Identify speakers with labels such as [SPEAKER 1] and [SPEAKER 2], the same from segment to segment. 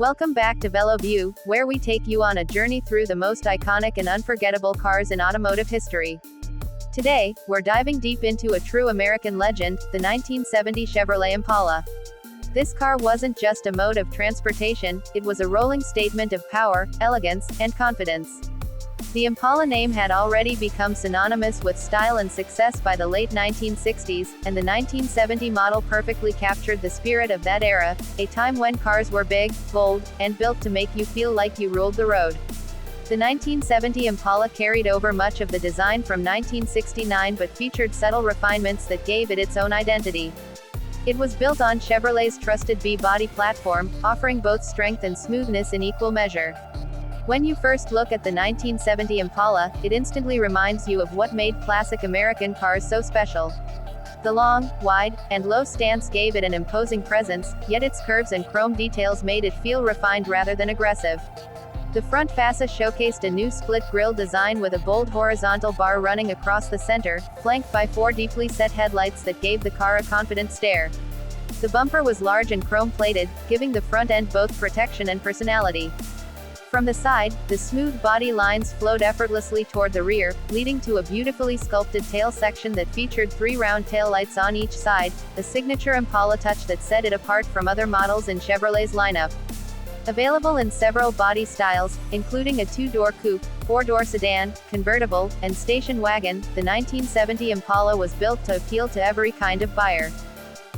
[SPEAKER 1] Welcome back to VeloView, where we take you on a journey through the most iconic and unforgettable cars in automotive history. Today, we're diving deep into a true American legend, the 1970 Chevrolet Impala. This car wasn't just a mode of transportation, it was a rolling statement of power, elegance, and confidence. The Impala name had already become synonymous with style and success by the late 1960s, and the 1970 model perfectly captured the spirit of that era, a time when cars were big, bold, and built to make you feel like you ruled the road. The 1970 Impala carried over much of the design from 1969 but featured subtle refinements that gave it its own identity. It was built on Chevrolet's trusted B-body platform, offering both strength and smoothness in equal measure. When you first look at the 1970 Impala, it instantly reminds you of what made classic American cars so special. The long, wide, and low stance gave it an imposing presence, yet its curves and chrome details made it feel refined rather than aggressive. The front fascia showcased a new split grille design with a bold horizontal bar running across the center, flanked by four deeply set headlights that gave the car a confident stare. The bumper was large and chrome-plated, giving the front end both protection and personality. From the side, the smooth body lines flowed effortlessly toward the rear, leading to a beautifully sculpted tail section that featured three round taillights on each side, a signature Impala touch that set it apart from other models in Chevrolet's lineup. Available in several body styles, including a two-door coupe, four-door sedan, convertible, and station wagon, the 1970 Impala was built to appeal to every kind of buyer.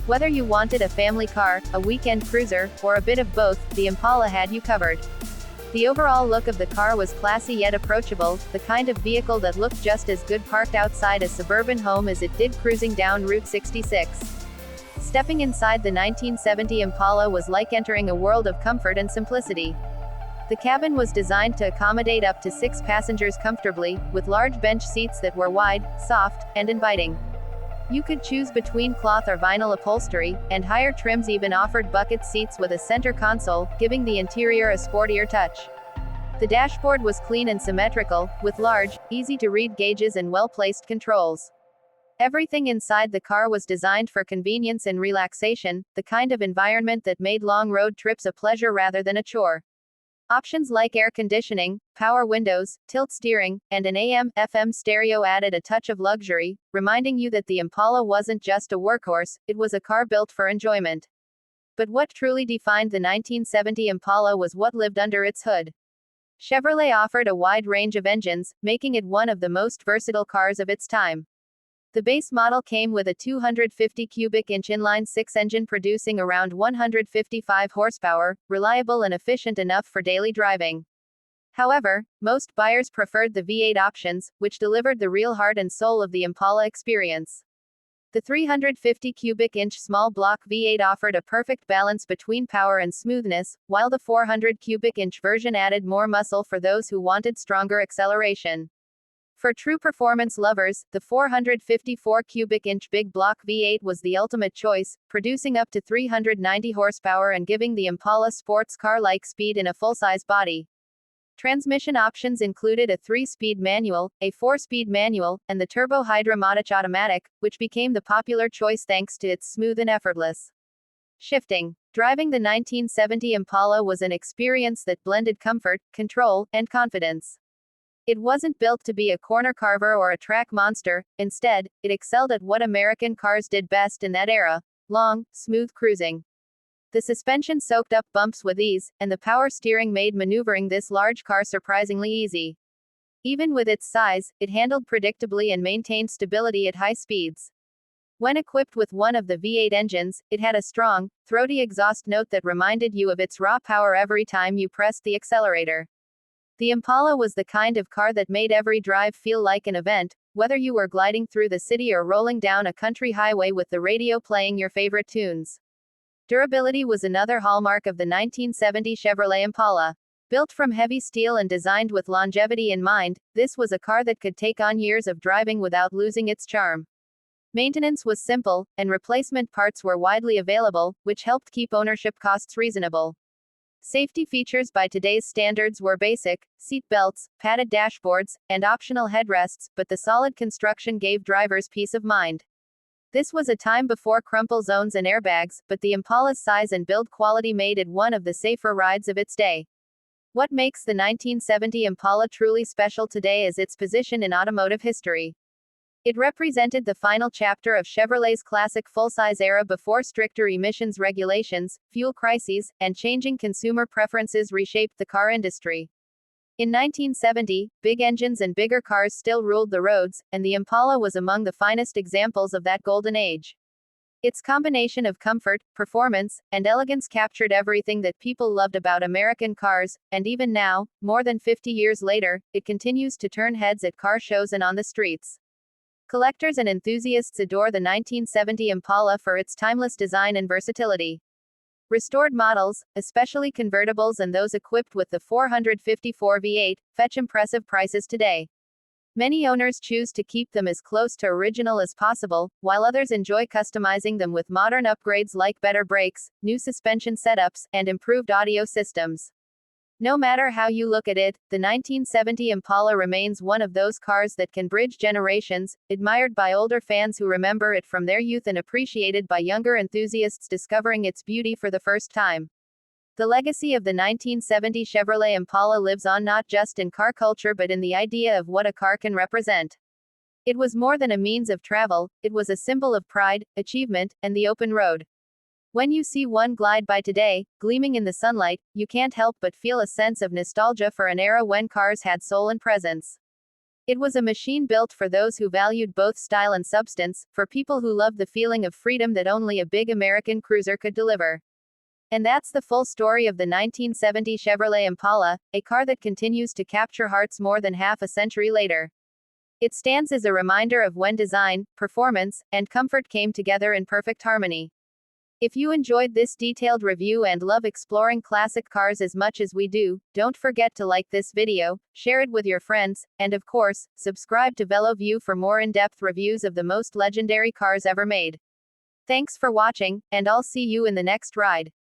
[SPEAKER 1] Whether you wanted a family car, a weekend cruiser, or a bit of both, the Impala had you covered. The overall look of the car was classy yet approachable, the kind of vehicle that looked just as good parked outside a suburban home as it did cruising down Route 66. Stepping inside the 1970 Impala was like entering a world of comfort and simplicity. The cabin was designed to accommodate up to 6 passengers comfortably, with large bench seats that were wide, soft, and inviting. You could choose between cloth or vinyl upholstery, and higher trims even offered bucket seats with a center console, giving the interior a sportier touch. The dashboard was clean and symmetrical, with large, easy-to-read gauges and well-placed controls. Everything inside the car was designed for convenience and relaxation, the kind of environment that made long road trips a pleasure rather than a chore. Options like air conditioning, power windows, tilt steering, and an AM/FM stereo added a touch of luxury, reminding you that the Impala wasn't just a workhorse, it was a car built for enjoyment. But what truly defined the 1970 Impala was what lived under its hood. Chevrolet offered a wide range of engines, making it one of the most versatile cars of its time. The base model came with a 250 cubic inch inline-six engine producing around 155 horsepower, reliable and efficient enough for daily driving. However, most buyers preferred the V8 options, which delivered the real heart and soul of the Impala experience. The 350 cubic inch small block V8 offered a perfect balance between power and smoothness, while the 400 cubic inch version added more muscle for those who wanted stronger acceleration. For true performance lovers, the 454 cubic inch big block V8 was the ultimate choice, producing up to 390 horsepower and giving the Impala sports car-like speed in a full-size body. Transmission options included a 3-speed manual, a 4-speed manual, and the turbo Hydra-Matic automatic, which became the popular choice thanks to its smooth and effortless shifting. Driving the 1970 Impala was an experience that blended comfort, control, and confidence. It wasn't built to be a corner carver or a track monster, instead, it excelled at what American cars did best in that era: long, smooth cruising. The suspension soaked up bumps with ease, and the power steering made maneuvering this large car surprisingly easy. Even with its size, it handled predictably and maintained stability at high speeds. When equipped with one of the V8 engines, it had a strong, throaty exhaust note that reminded you of its raw power every time you pressed the accelerator. The Impala was the kind of car that made every drive feel like an event, whether you were gliding through the city or rolling down a country highway with the radio playing your favorite tunes. Durability was another hallmark of the 1970 Chevrolet Impala. Built from heavy steel and designed with longevity in mind, this was a car that could take on years of driving without losing its charm. Maintenance was simple, and replacement parts were widely available, which helped keep ownership costs reasonable. Safety features by today's standards were basic: seat belts, padded dashboards, and optional headrests, but the solid construction gave drivers peace of mind. This was a time before crumple zones and airbags, but the Impala's size and build quality made it one of the safer rides of its day. What makes the 1970 Impala truly special today is its position in automotive history. It represented the final chapter of Chevrolet's classic full-size era before stricter emissions regulations, fuel crises, and changing consumer preferences reshaped the car industry. In 1970, big engines and bigger cars still ruled the roads, and the Impala was among the finest examples of that golden age. Its combination of comfort, performance, and elegance captured everything that people loved about American cars, and even now, more than 50 years later, it continues to turn heads at car shows and on the streets. Collectors and enthusiasts adore the 1970 Impala for its timeless design and versatility. Restored models, especially convertibles and those equipped with the 454 V8, fetch impressive prices today. Many owners choose to keep them as close to original as possible, while others enjoy customizing them with modern upgrades like better brakes, new suspension setups, and improved audio systems. No matter how you look at it, the 1970 Impala remains one of those cars that can bridge generations, admired by older fans who remember it from their youth and appreciated by younger enthusiasts discovering its beauty for the first time. The legacy of the 1970 Chevrolet Impala lives on not just in car culture but in the idea of what a car can represent. It was more than a means of travel, it was a symbol of pride, achievement, and the open road. When you see one glide by today, gleaming in the sunlight, you can't help but feel a sense of nostalgia for an era when cars had soul and presence. It was a machine built for those who valued both style and substance, for people who loved the feeling of freedom that only a big American cruiser could deliver. And that's the full story of the 1970 Chevrolet Impala, a car that continues to capture hearts more than half a century later. It stands as a reminder of when design, performance, and comfort came together in perfect harmony. If you enjoyed this detailed review and love exploring classic cars as much as we do, don't forget to like this video, share it with your friends, and of course, subscribe to VeloView for more in-depth reviews of the most legendary cars ever made. Thanks for watching, and I'll see you in the next ride.